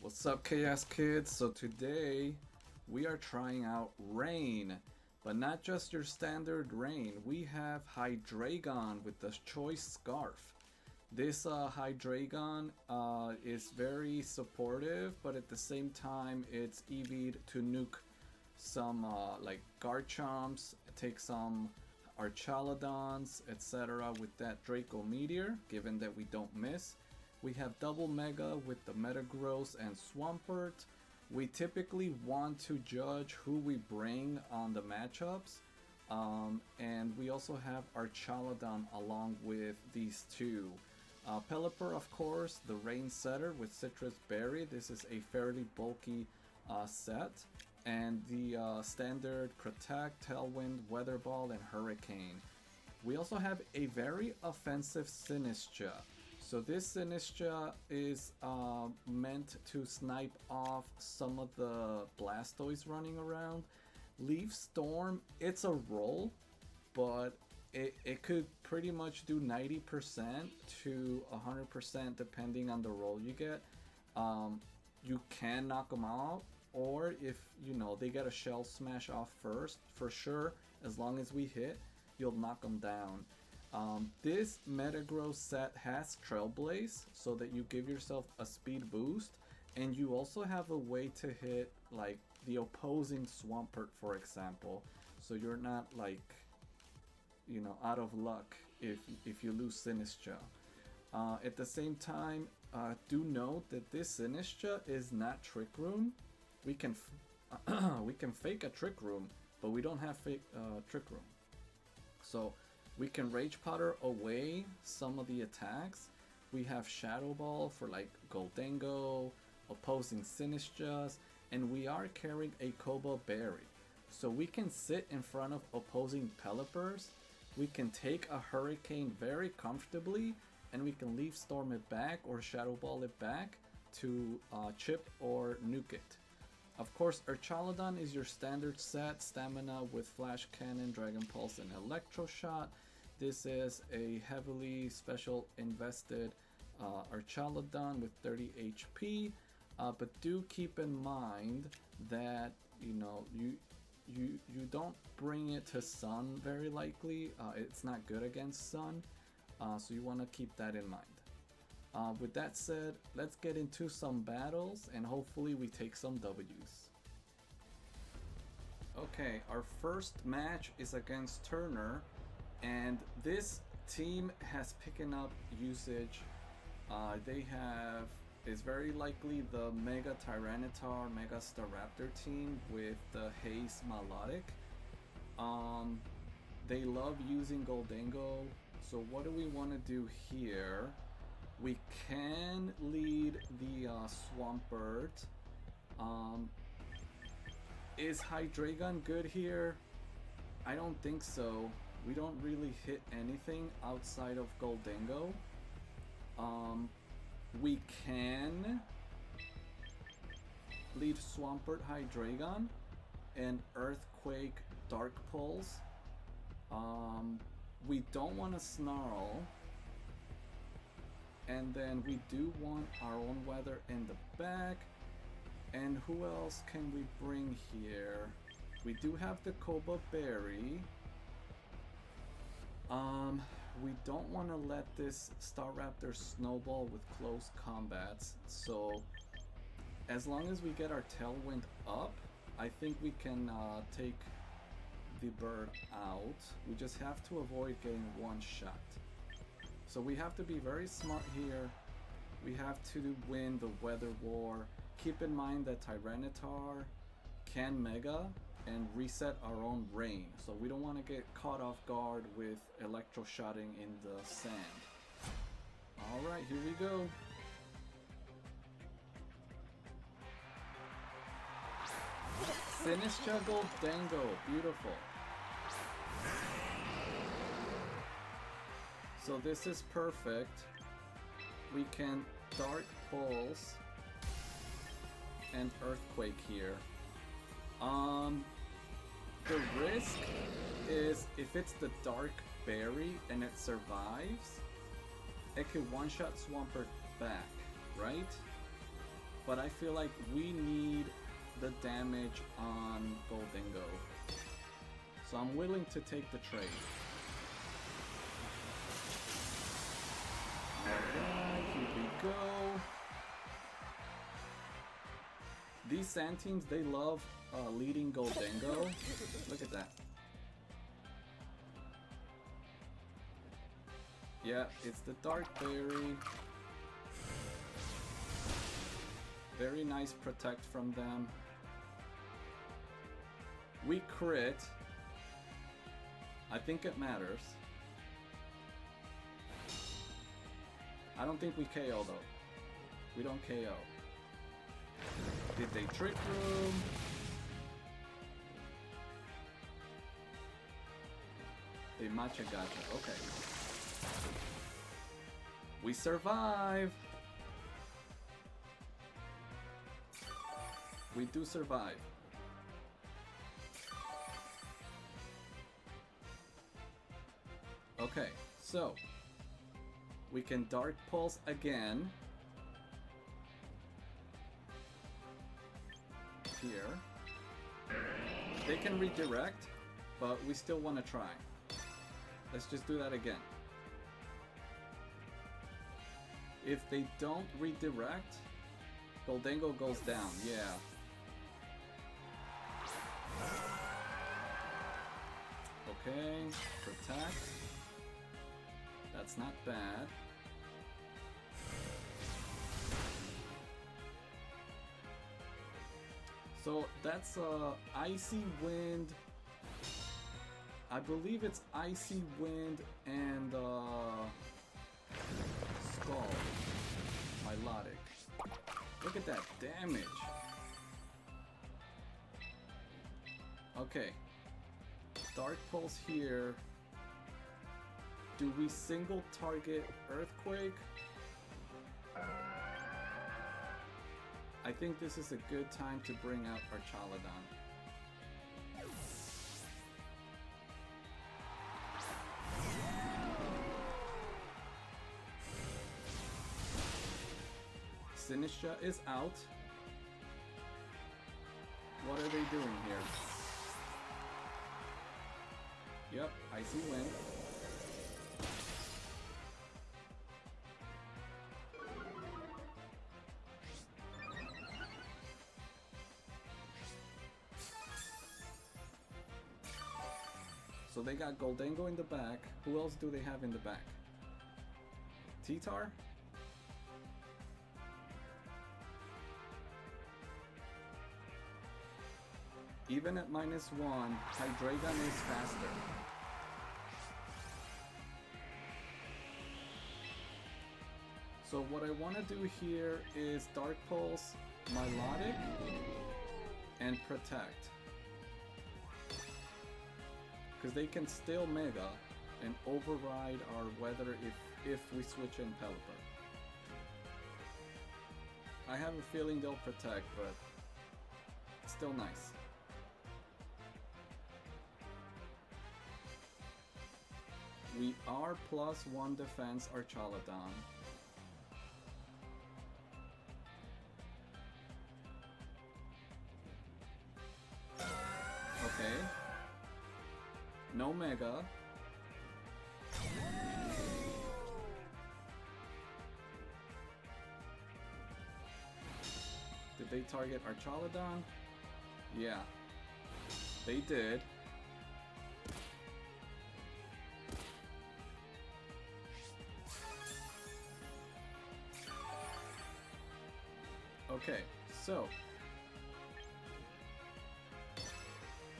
What's up, Chaos Kids? So today we are trying out Rain, but not just your standard Rain. We have Hydreigon with the Choice Scarf. This Hydreigon is very supportive, but at the same time it's EV'd to nuke some like Garchomps, take some Archaludons, etc. with that Draco Meteor, given that we don't miss. We have double Mega with the Metagross and Swampert. We typically want to judge who we bring on the matchups. And we also have Archaludon along with these two. Pelipper, of course, the Rain Setter with Citrus Berry. This is a fairly bulky set. And the standard Protect, Tailwind, Weather Ball, and Hurricane. We also have a very offensive Sinistcha. So this Sinistcha is meant to snipe off some of the Blastoise running around. Leaf Storm, it's a roll, but it could pretty much do 90% to 100% depending on the roll you get. You can knock them out, or if you know they get a Shell Smash off first, for sure, as long as we hit, you'll knock them down. This Metagross set has Trailblaze, so that you give yourself a speed boost, and you also have a way to hit like the opposing Swampert, for example, so you're not like, you know, out of luck if you lose Sinistcha. At the same time, do note that this Sinistcha is not Trick Room. We can we can fake a Trick Room, but we don't have fake Trick Room. So we can Rage Powder away some of the attacks. We have Shadow Ball for like Goldengo, opposing Sinistchas, and we are carrying a Koba Berry. So we can sit in front of opposing Pelippers, we can take a Hurricane very comfortably, and we can Leaf Storm it back or Shadow Ball it back to chip or nuke it. Of course, Archaludon is your standard set, Stamina with Flash Cannon, Dragon Pulse, and Electro Shot. This is a heavily special invested Archaludon with 30 HP, but do keep in mind that you know you don't bring it to Sun very likely. It's not good against Sun, so you want to keep that in mind. With that said, let's get into some battles and hopefully we take some W's. Okay, our first match is against Turner, and this team has picking up usage. They have, is very likely the Mega Tyranitar, Mega Staraptor team with the Haze Melodic. They love using Goldengo, so what do we want to do here? We can lead the Swampert. Is Hydreigon good here? I don't think so. We don't really hit anything outside of Goldengo. We can lead Swampert Hydreigon and Earthquake Dark Pulse. We don't want to Snarl. And then we do want our own weather in the back. And who else can we bring here? We do have the Koba Berry. We don't want to let this Staraptor snowball with close combats. So as long as we get our Tailwind up, I think we can take the bird out. We just have to avoid getting one shot. So we have to be very smart here. We have to win the weather war. Keep in mind that Tyranitar can Mega and reset our own Rain. So we don't want to get caught off guard with electro-shotting in the sand. Alright, here we go. Sinistcha Goldengo, beautiful. So this is perfect. We can Dark Pulse and Earthquake here. The risk is if it's the Dark Berry and it survives, it can one-shot Swampert back, right? but I feel like we need the damage on Goldingo. So I'm willing to take the trade. Alright, here we go. These sand teams, they love leading Goldingo. Look at that. Yeah, it's the Dark Berry. Very nice protect from them. We crit. I think it matters. I don't think we KO though. We don't KO. Did they trick room? They matcha gacha. Okay. We survive! We do survive. Okay, so we can Dark Pulse again. Here. They can redirect, but we still want to try. Let's just do that again. If they don't redirect, Goldingo goes down, yeah. Okay, protect. That's not bad. So that's Icy Wind. I believe it's Icy Wind and Skull. Milotic. Look at that damage. Okay. Dark Pulse here. Do we single target Earthquake? I think this is a good time to bring out our Chaladon. Sinistra is out. What are they doing here? Yep, Icy Wind. So they got Goldingo in the back. Who else do they have in the back? T-Tar? Even at -1, Hydreigon is faster. So what I want to do here is Dark Pulse, Milotic, and Protect. Because they can still Mega and override our weather if we switch in Pelipper. I have a feeling they'll Protect, but it's still nice. We are +1 defense our Chaladon. Okay. No Mega. Did they target our Chaladon? Yeah. They did. Okay, so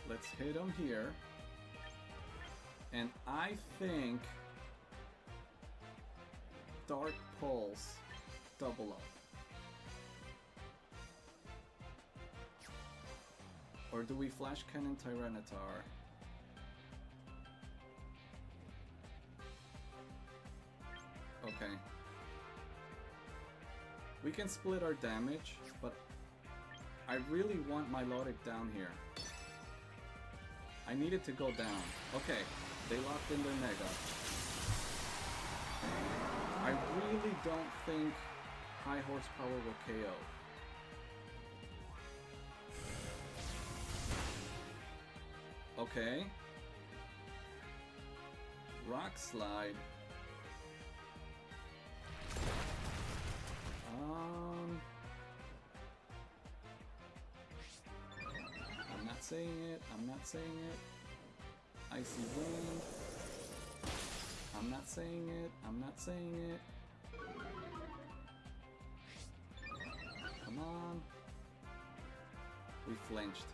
let's hit him here, and I think Dark Pulse double up, or do we Flash Cannon Tyranitar? Okay. We can split our damage, but I really want Milotic down here. I need it to go down. Okay, they locked in their Mega. I really don't think high horsepower will KO. Okay. Rock Slide. I'm not saying it. I'm not saying it. Icy Wind. I'm not saying it. I'm not saying it. Come on. We flinched.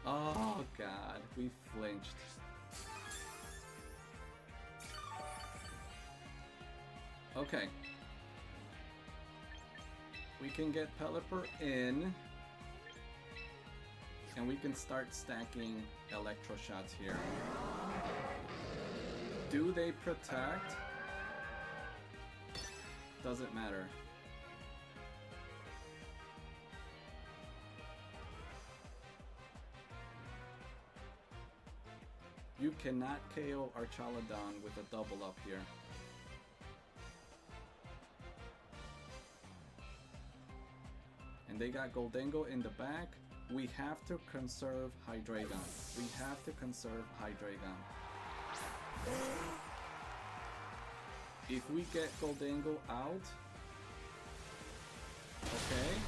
Oh god, we flinched. Okay. We can get Pelipper in. And we can start stacking Electro Shots here. Do they protect? Doesn't matter. You cannot KO Archaludon with a double up here. And they got Goldengo in the back. We have to conserve Hydreigon. We have to conserve Hydreigon. If we get Goldengo out... Okay,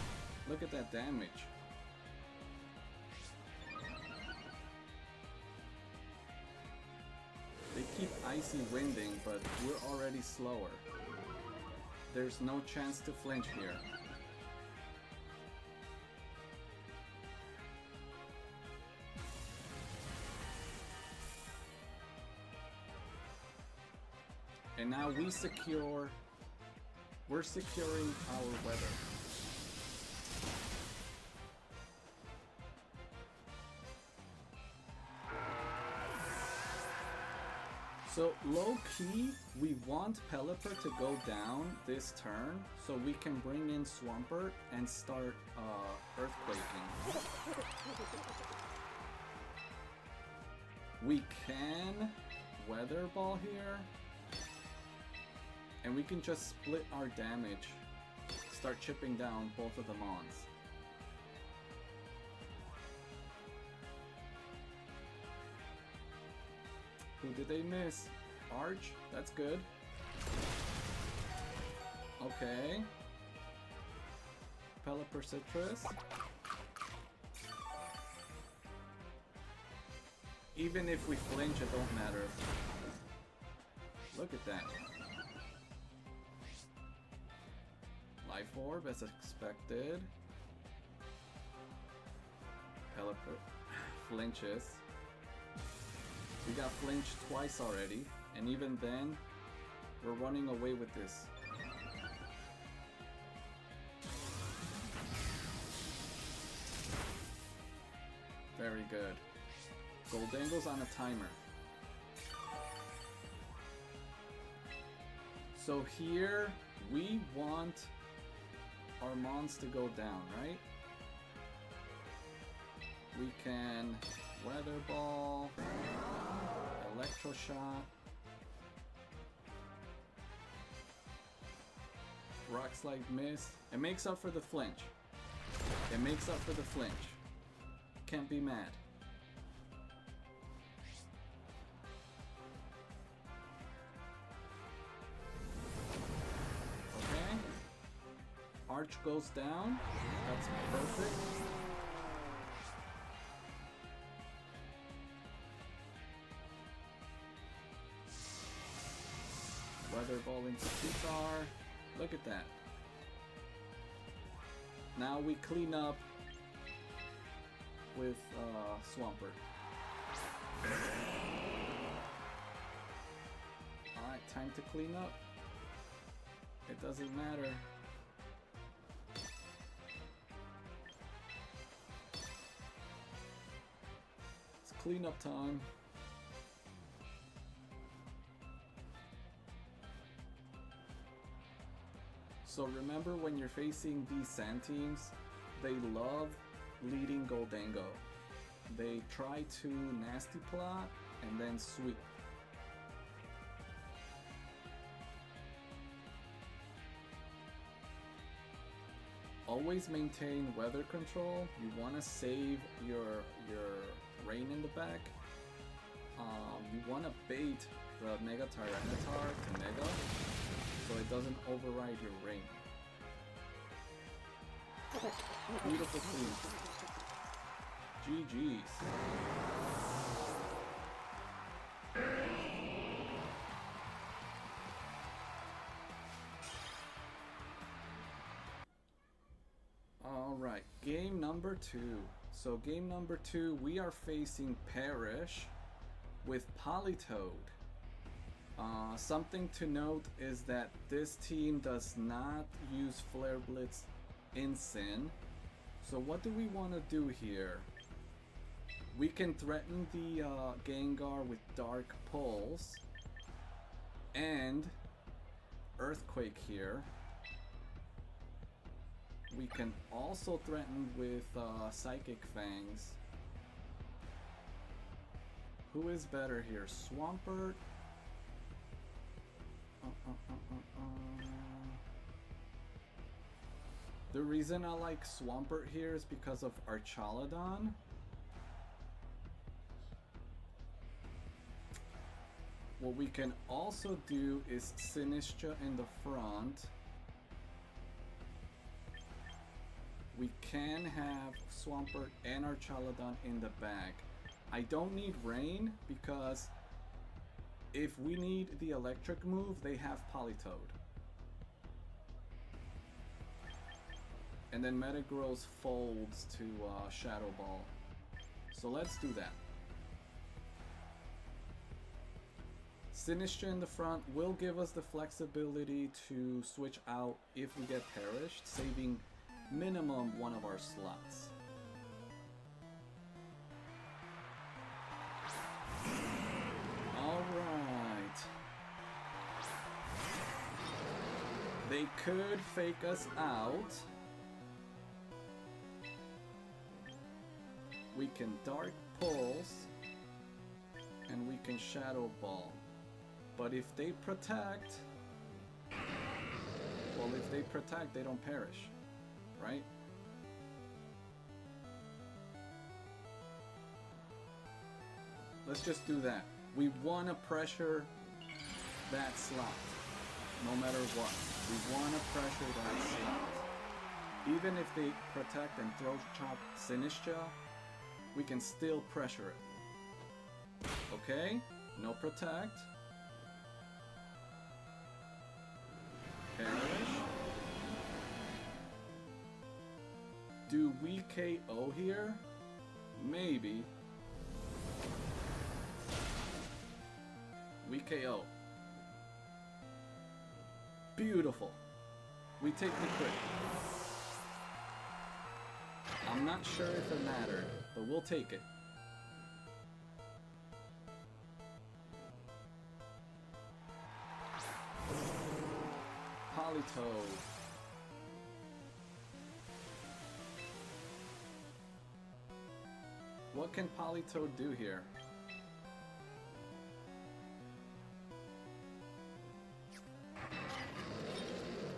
look at that damage. They keep Icy Winding, but we're already slower. There's no chance to flinch here. And now we're securing our weather. So low key, we want Pelipper to go down this turn so we can bring in Swampert and start earthquaking. We can Weather Ball here. And we can just split our damage, start chipping down both of the Mons. Who did they miss? Arch? That's good. Okay. Pelipper Citrus. Even if we flinch, it don't matter. Look at that. Life Orb as expected. Pelipper flinches. We got flinched twice already, and even then, we're running away with this. Very good. Goldengo's on a timer. So here, we want our Mons to go down, right? We can Weather Ball, Electro Shot, Rock Slide miss. It makes up for the flinch. It makes up for the flinch. Can't be mad. Arch goes down. That's perfect. Weather Ball into T-Star. Look at that. Now we clean up with Swampert. Alright, time to clean up. It doesn't matter. Cleanup time. So remember, when you're facing these sand teams, they love leading Goldengo. They try to nasty plot and then sweep. always maintain weather control. You want to save your rain in the back. You want to bait the Mega Tyranitar to Mega so it doesn't override your rain. Beautiful clean. GG's. Alright, game number 2. So game number 2, we are facing Perish with Politoed. Something to note is that this team does not use Flare Blitz in Sin. So what do we want to do here? We can threaten the Gengar with Dark Pulse and Earthquake here. We can also threaten with Psychic Fangs. Who is better here, Swampert? The reason I like Swampert here is because of Archaludon. What we can also do is Sinistcha in the front. We can have Swampert and Archaludon in the back. I don't need Rain because if we need the electric move, they have Politoed. And then Metagross folds to Shadow Ball. So let's do that. Sinistcha in the front will give us the flexibility to switch out if we get perished, saving minimum one of our slots. Alright. They could fake us out. We can Dark Pulse and we can Shadow Ball. But if they protect, well, if they protect, they don't perish, right? Let's just do that. We want to pressure that slot, no matter what. We want to pressure that slot. Even if they protect and throw chop Sinistcha, we can still pressure it. Okay? No protect. Perish. Do we KO here? Maybe. We KO. Beautiful. We take the crit. I'm not sure if it mattered, but we'll take it. Politoed. What can Politoed do here?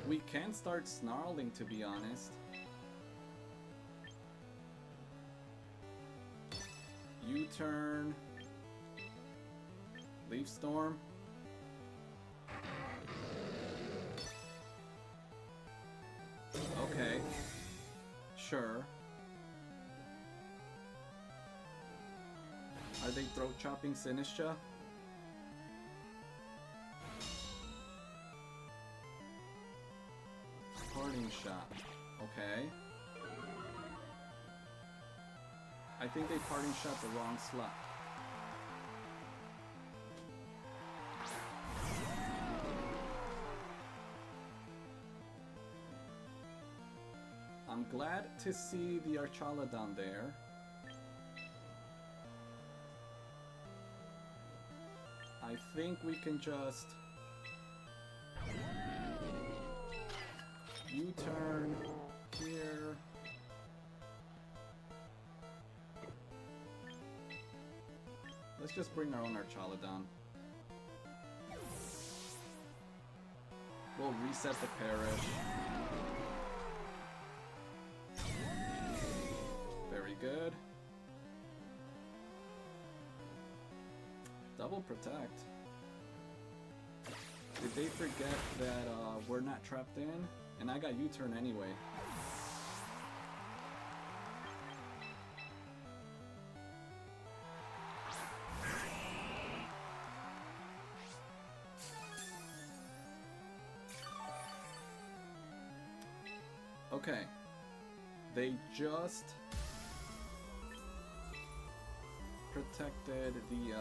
We can start snarling, to be honest. U-turn. Leaf Storm. Okay. Sure. Are they throat chopping Sinistcha? Parting shot. Okay. I think they parting shot the wrong slot. I'm glad to see the Archaludon there. I think we can just U-turn here. Let's just bring our own Archaludon. We'll reset the Perish. Double protect. Did they forget that we're not trapped in? And I got U-turn anyway. Okay. They just protected the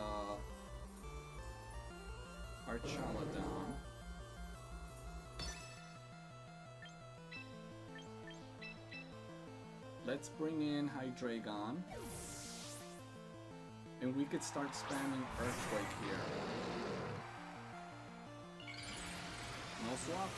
Archaladon. Let's bring in Hydreigon. And we could start spamming Earthquake here. No swap.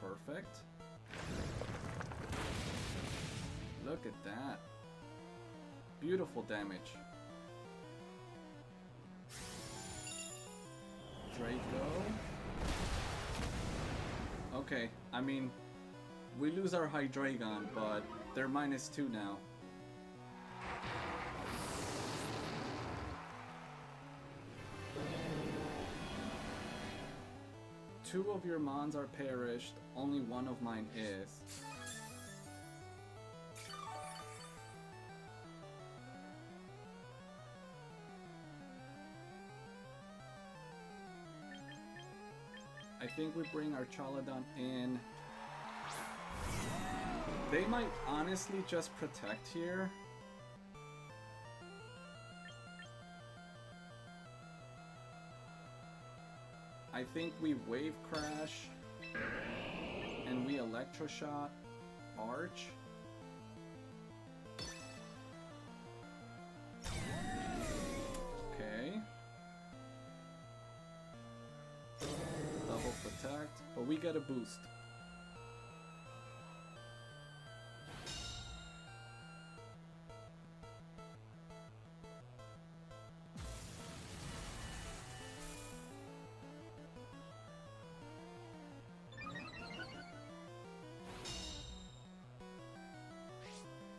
Perfect. Look at that. Beautiful damage. Draco. Okay, I mean, we lose our Hydreigon, but they're -2 now. Two of your mons are perished, only one of mine is. I think we bring our Chaladon in. They might honestly just protect here. I think we Wave Crash and we Electroshot Arch. Okay. Double protect, but we get a boost.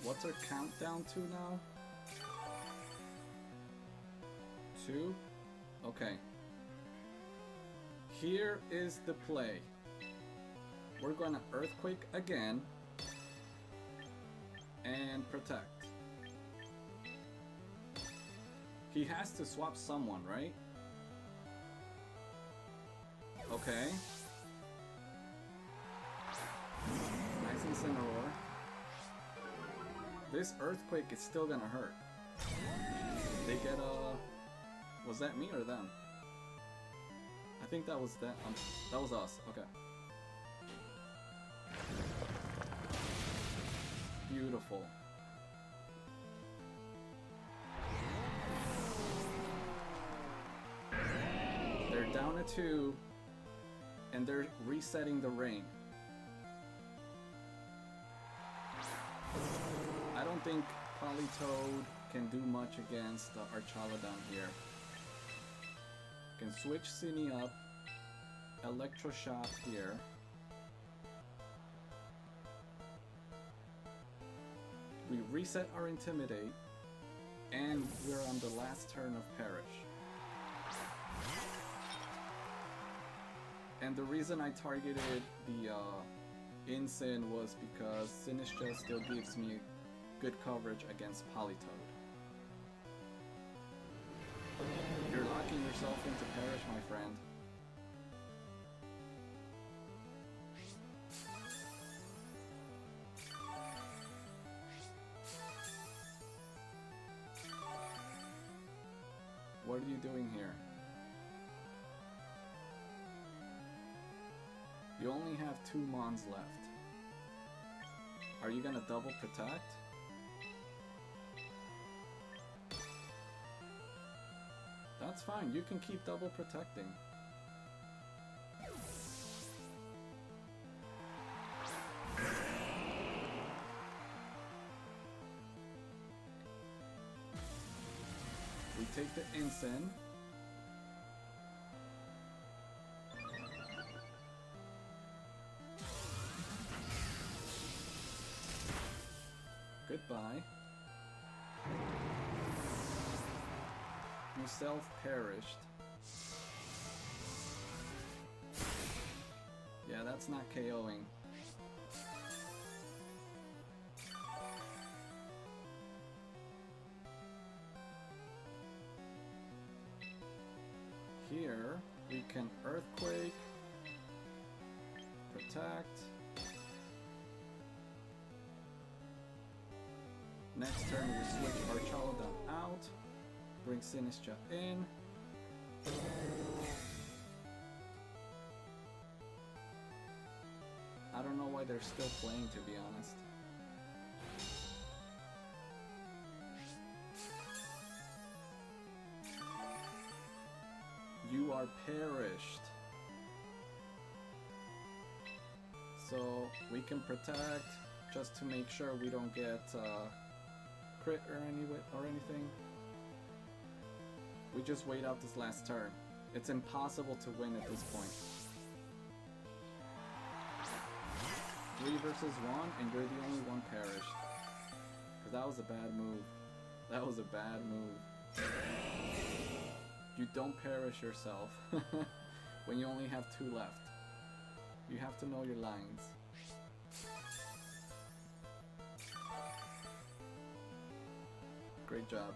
What's our countdown to now? 2? Okay. Here is the play. We're gonna Earthquake again and protect. He has to swap someone, right? Okay. Nice Incineroar. This Earthquake is still gonna hurt. They get was that me or them? I think that was that was us. Okay. Beautiful. They're down to 2 and they're resetting the rain. I don't think Politoed can do much against Archaladon here. Can switch Cine up, Electroshock here. We reset our Intimidate, and we're on the last turn of Perish. And the reason I targeted the Incin was because Sinistra still gives me good coverage against Politoed. You're locking yourself into Perish, my friend. What are you doing here? You only have 2 mons left. Are you gonna double protect? That's fine, you can keep double protecting. We take the Incin. Goodbye. You self-perished. Yeah, that's not KOing. Here, we can Earthquake, Protect. Next turn, we switch our Chaladon out, bring Sinistra in. I don't know why they're still playing, to be honest. You are perished. So we can protect just to make sure we don't get crit or anything. We just wait out this last turn. It's impossible to win at this point. 3 versus 1, and you're the only one perished. Because that was a bad move. That was a bad move. You don't perish yourself when you only have 2 left. You have to know your lines. Great job.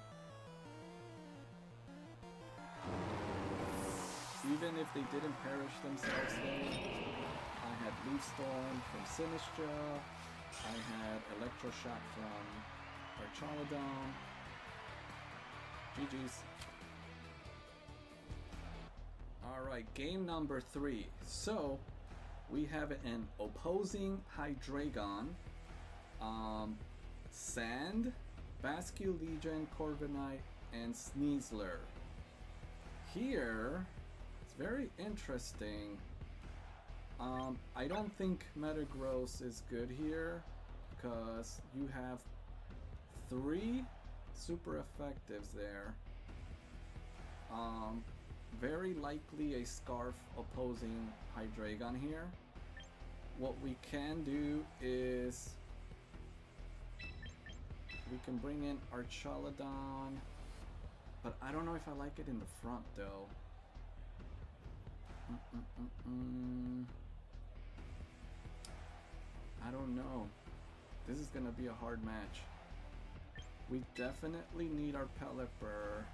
Even if they didn't perish themselves though, I had Leaf Storm from Sinistra, I had Electroshock from Archaladon. GG's. Alright, game number 3. So, we have an opposing Hydreigon, Sand, Basculegion, Corviknight, and Sneasler. Here, it's very interesting. I don't think Metagross is good here because you have 3 super effectives there. Very likely a Scarf opposing Hydreigon here. What we can do is we can bring in Archaladon, but I don't know if I like it in the front though. I don't know. This is gonna be a hard match. We definitely need our Pelipper.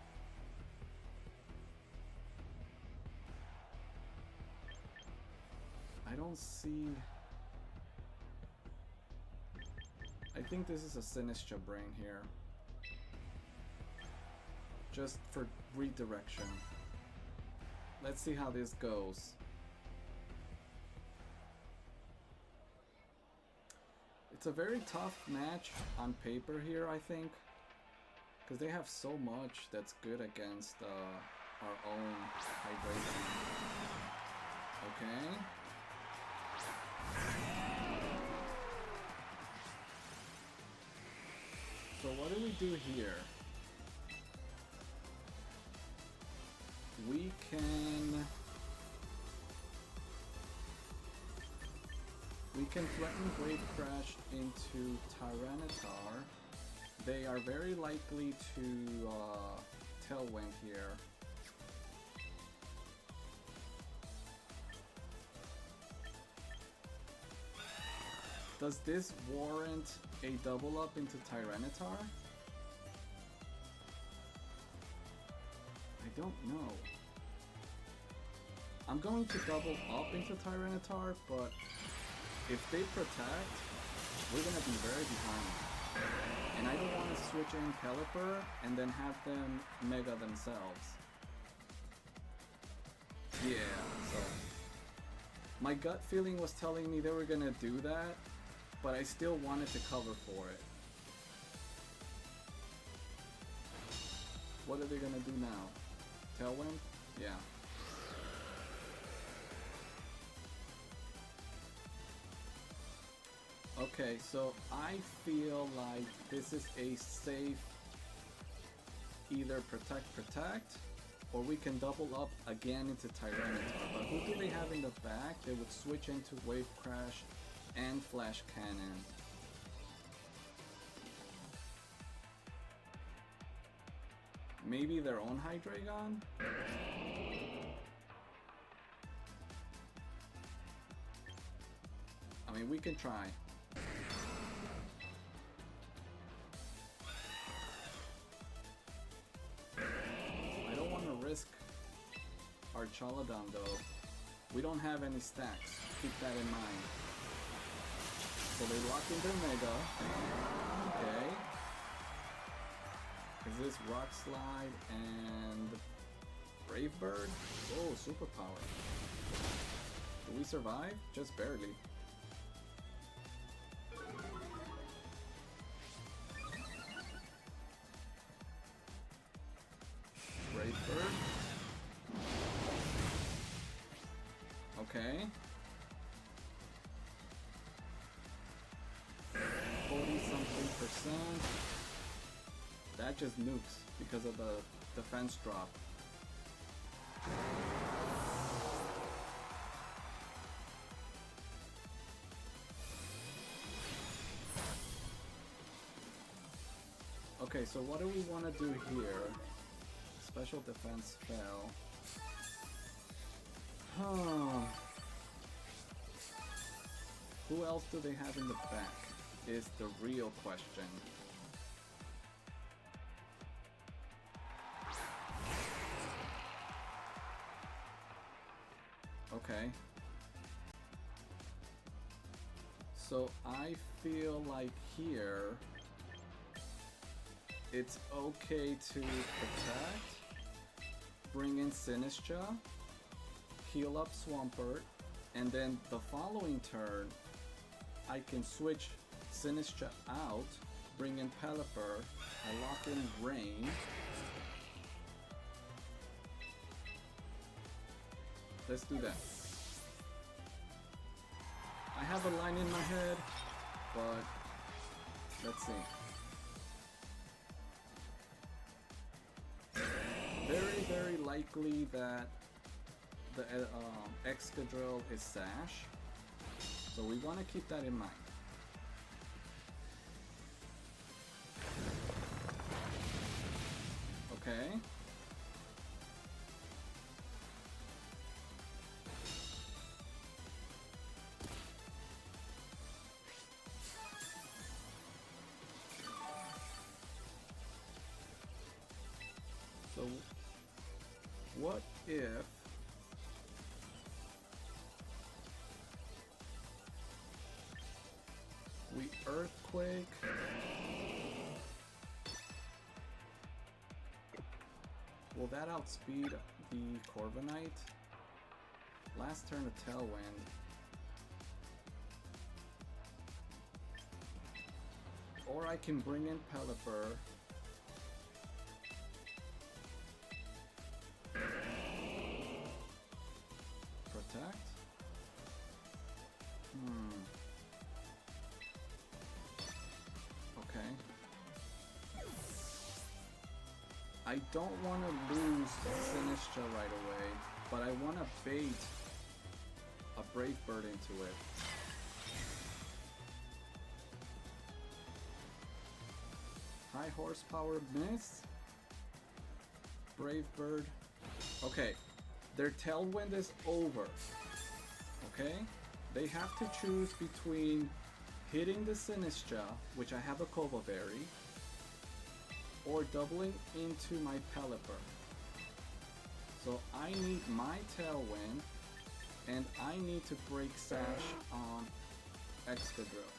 I don't see... I think this is a Sinistra Brain here. Just for redirection. Let's see how this goes. It's a very tough match on paper here, I think. Because they have so much that's good against our own Hydreigon. Okay. So what do we do here? We can threaten Wave Crash into Tyranitar. They are very likely to Tailwind here. Does this warrant a double up into Tyranitar? I don't know. I'm going to double up into Tyranitar, but if they protect, we're gonna be very behind. And I don't want to switch in Pelipper and then have them Mega themselves. Yeah, so my gut feeling was telling me they were gonna do that, but I still wanted to cover for it. What are they gonna do now? Tailwind? Yeah. Okay, so I feel like this is a safe either protect, or we can double up again into Tyranitar. But who do they have in the back? They would switch into Wave Crash and Flash Cannon. Maybe their own Hydreigon? I mean, we can try. I don't want to risk our Chaladon though. We don't have any stacks. Keep that in mind. So they lock in their Mega. Okay. Is this Rock Slide and Brave Bird? Oh, superpower. Do we survive? Just barely. Brave Bird. Okay. 40-something%. That just nukes because of the defense drop. Okay, so what do we want to do here? Special defense fell. Huh. Who else do they have in the back is the real question. Okay. So I feel like here it's okay to protect, bring in Sinistcha, heal up Swampert, and then the following turn I can switch Sinistcha out, bring in Pelipper, I lock in Rain. Let's do that. I have a line in my head, but let's see. Very, very likely that the Excadrill is Sash, so we want to keep that in mind. Okay. So, what if we Earthquake? Will that outspeed the Corviknight? Last turn a Tailwind. Or I can bring in Pelipper. Protect? Okay. I don't want to lose Sinistcha right away, but I want to bait a Brave Bird into it. High horsepower miss. Brave Bird. Okay. Their Tailwind is over. Okay? They have to choose between hitting the Sinistcha, which I have a Kova Berry, or doubling into my Pelipper. So I need my Tailwind, and I need to break Sash on Excadrill.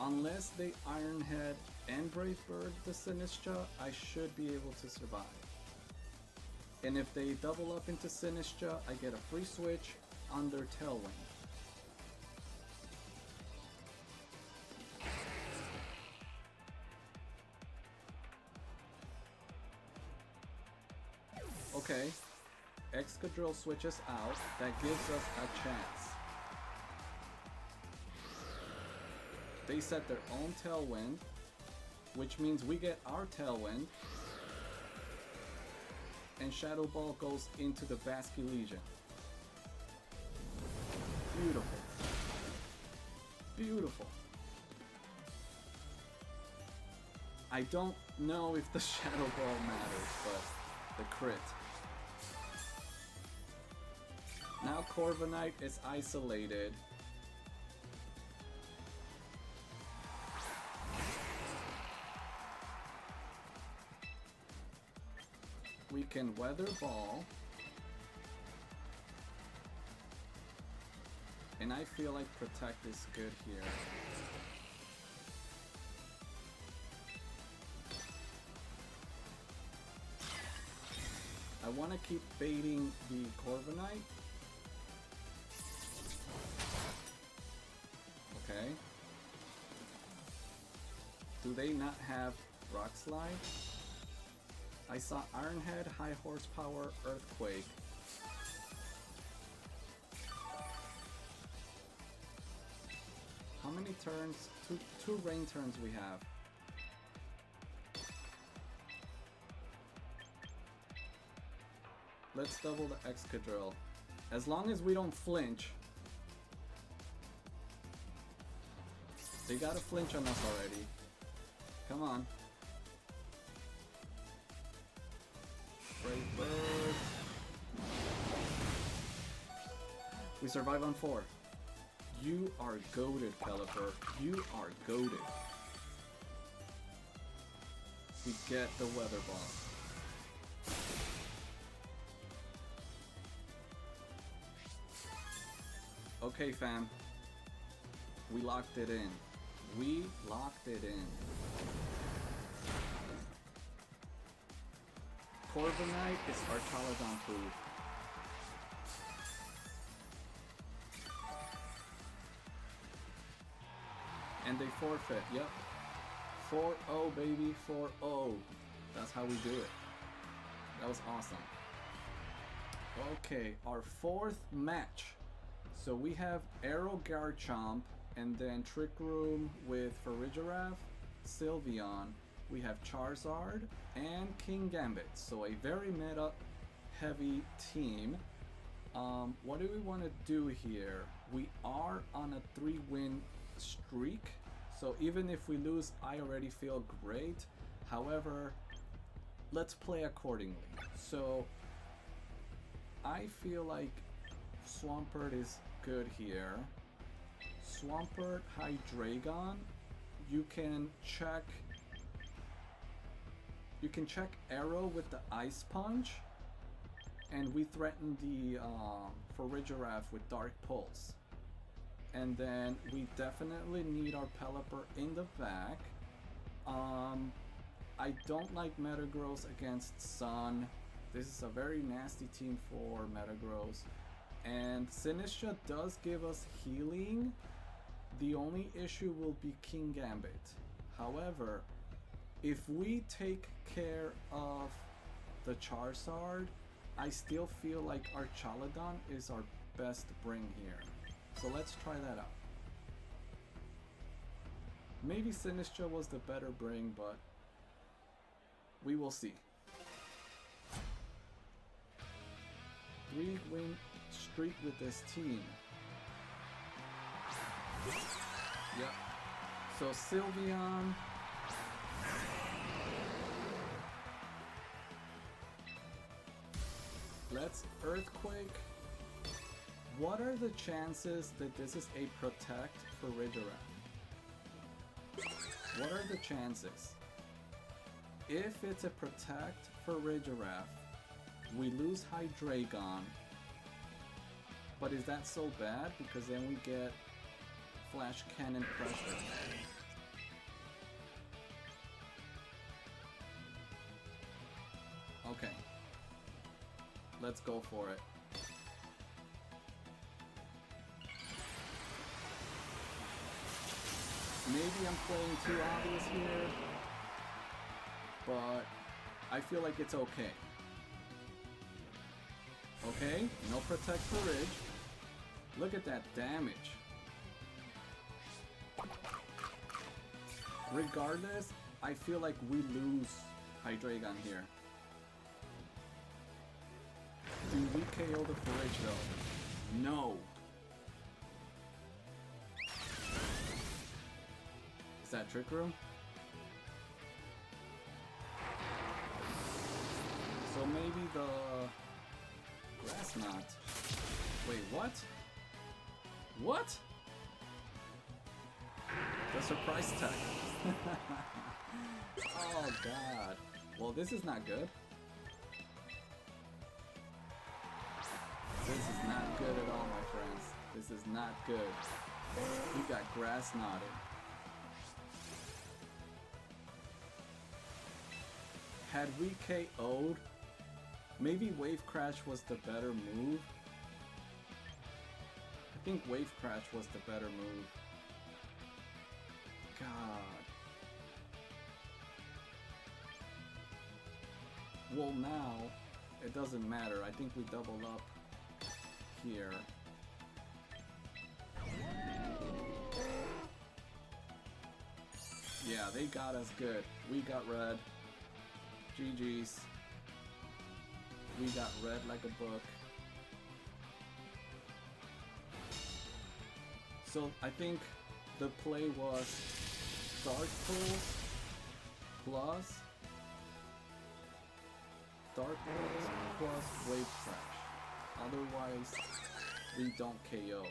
Unless they Iron Head and Brave Bird the Sinistcha, I should be able to survive. And if they double up into Sinistcha, I get a free switch on their Tailwind. Okay, Excadrill switches out, that gives us a chance. They set their own Tailwind, which means we get our Tailwind, and Shadow Ball goes into the Basculegion. Beautiful. Beautiful. I don't know if the Shadow Ball matters, but the crit. Now Corviknight is isolated. We can Weather Ball. And I feel like Protect is good here. I want to keep baiting the Corviknight. Okay. Do they not have Rock Slide? I saw Iron Head, High Horsepower, Earthquake. How many turns? Two rain turns we have. Let's double the Excadrill. As long as we don't flinch. They gotta flinch on us already. Come on. Brave Bird. We survive on 4. You are goated, Pelipper. You are goated. We get the Weather Ball. Okay, fam. We locked it in. We locked it in. Corviknight is our Chaladon food. And they forfeit, yep. 4-0, baby, 4-0. That's how we do it. That was awesome. Okay, our 4th match. So we have Aero Garchomp, and then Trick Room with Farigiraf, Sylveon. We have Charizard and King Gambit. So a very meta heavy team. What do we want to do here? We are on a 3-win streak. So even if we lose, I already feel great. However, let's play accordingly. So I feel like Swampert is good here. Swampert, Hydreigon. You can check Arrow with the Ice Punch, and we threaten the Farigiraf with Dark Pulse. And then we definitely need our Pelipper in the back. I don't like Metagross against Sun. This is a very nasty team for Metagross. And Sinistcha does give us healing. The only issue will be King Gambit. However, if we take care of the Charizard, I still feel like our Chaladon is our best bring here. So let's try that out. Maybe Sinistcha was the better bring, but we will see. 3-win streak with this team. Yep. So Sylveon. Let's Earthquake. What are the chances that this is a Protect for Farigiraf? What are the chances? If it's a Protect for Farigiraf, we lose Hydreigon. But is that so bad? Because then we get Flash Cannon pressure. Okay. Let's go for it. Maybe I'm playing too obvious here, but I feel like it's okay. Okay, no Protect for Ridge. Look at that damage. Regardless, I feel like we lose Hydreigon here. Do we KO the Ridge though? No. Is that Trick Room? maybe the Grass Knot. Wait, what? What? The surprise tech. Oh god. Well, this is not good. This is not good at all, my friends. This is not good. We got Grass Knotted. Had we KO'd, maybe Wave Crash was the better move. I think Wave Crash was the better move. God. Well, now, it doesn't matter. I think we double up here. Yeah, they got us good. We got red. GG's. We got red like a book. So I think the play was Dark Pulse plus Wave Crash. Otherwise, we don't KO.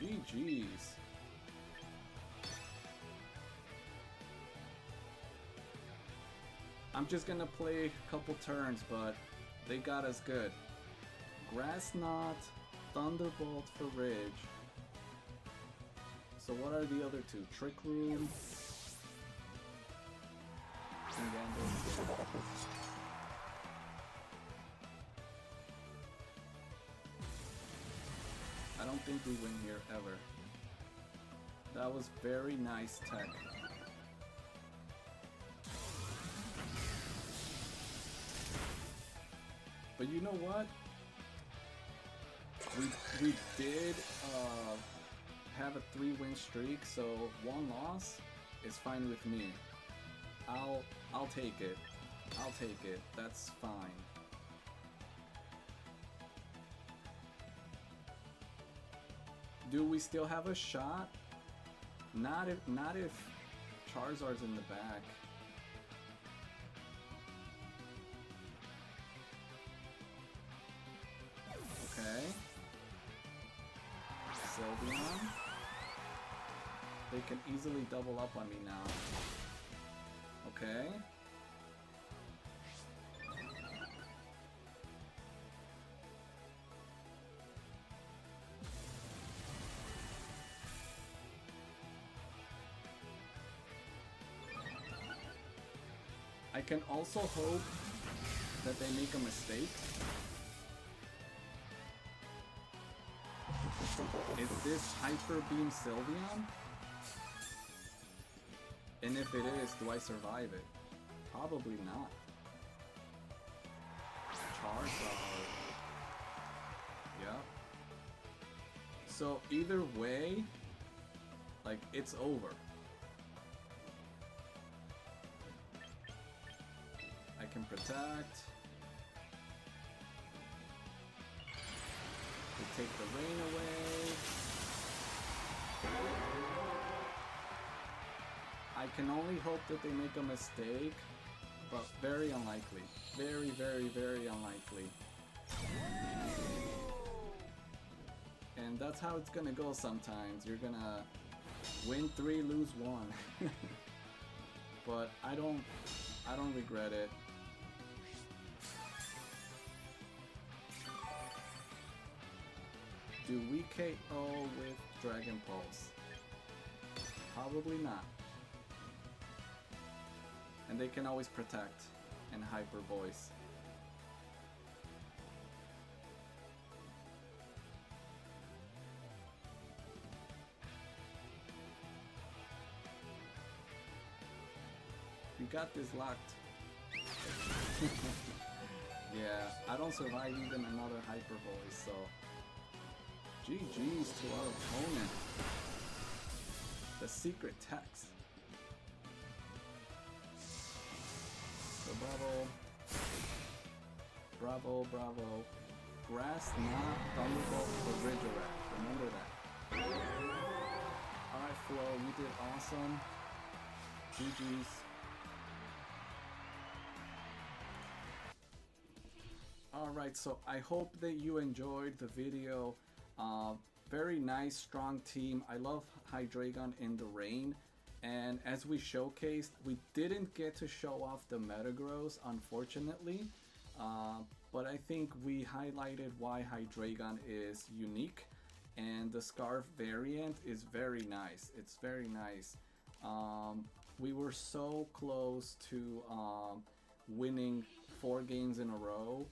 GG's. I'm just gonna play a couple turns, but they got us good. Grass Knot, Thunderbolt for Ridge. So what are the other two? Trick Room. And I don't think we win here ever. That was very nice tech. But you know what? We did have a 3-win streak, so 1 loss is fine with me. I'll take it. I'll take it. That's fine. Do we still have a shot? Not if Charizard's in the back. Okay. Sylveon. They can easily double up on me now. Okay. I can also hope that they make a mistake. Is this Hyper Beam Sylveon? And if it is, do I survive it? Probably not. Charizard. Yeah. So either way, like, it's over. I can protect. We take the rain away. I can only hope that they make a mistake, but very unlikely. Very, very, very unlikely. And that's how it's gonna go sometimes. You're gonna win 3, lose 1. But I don't regret it. Do we KO with Dragon Pulse? Probably not. And they can always protect and Hyper Voice. You got this locked. Yeah, I don't survive even another Hyper Voice, so GG's to our opponent. The secret text. So bravo, bravo. Grass Knot, Thunderbolt for Redirect. Remember that. Alright, Flo, you did awesome. GG's. Alright, so I hope that you enjoyed the video. Very nice, strong team. I love Hydreigon in the rain. And as we showcased, we didn't get to show off the Metagross, unfortunately. But I think we highlighted why Hydreigon is unique. And the Scarf variant is very nice. It's very nice. We were so close to winning 4 games in a row,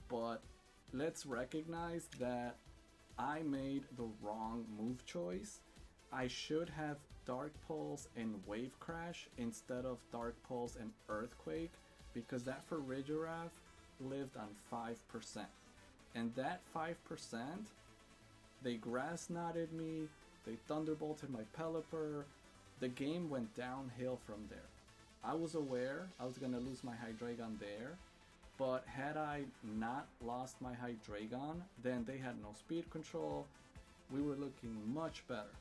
but let's recognize that I made the wrong move choice. I should have Dark Pulse and Wave Crash instead of Dark Pulse and Earthquake, because that Farigiraf lived on 5%. And that 5%, they Grass Knotted me, they Thunderbolted my Pelipper. The game went downhill from there. I was aware I was gonna lose my Hydreigon there, but had I not lost my Hydreigon, then they had no speed control. We were looking much better.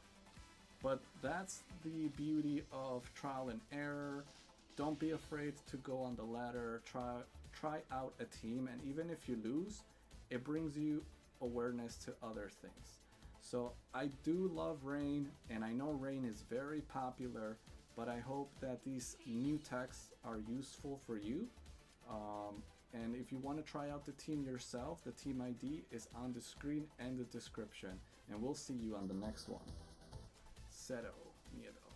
But that's the beauty of trial and error. Don't be afraid to go on the ladder, try out a team, and even if you lose, it brings you awareness to other things. So I do love Rain, and I know Rain is very popular, but I hope that these new techs are useful for you. And if you want to try out the team yourself, the team ID is on the screen and the description. And we'll see you on the next one. Cero miedo.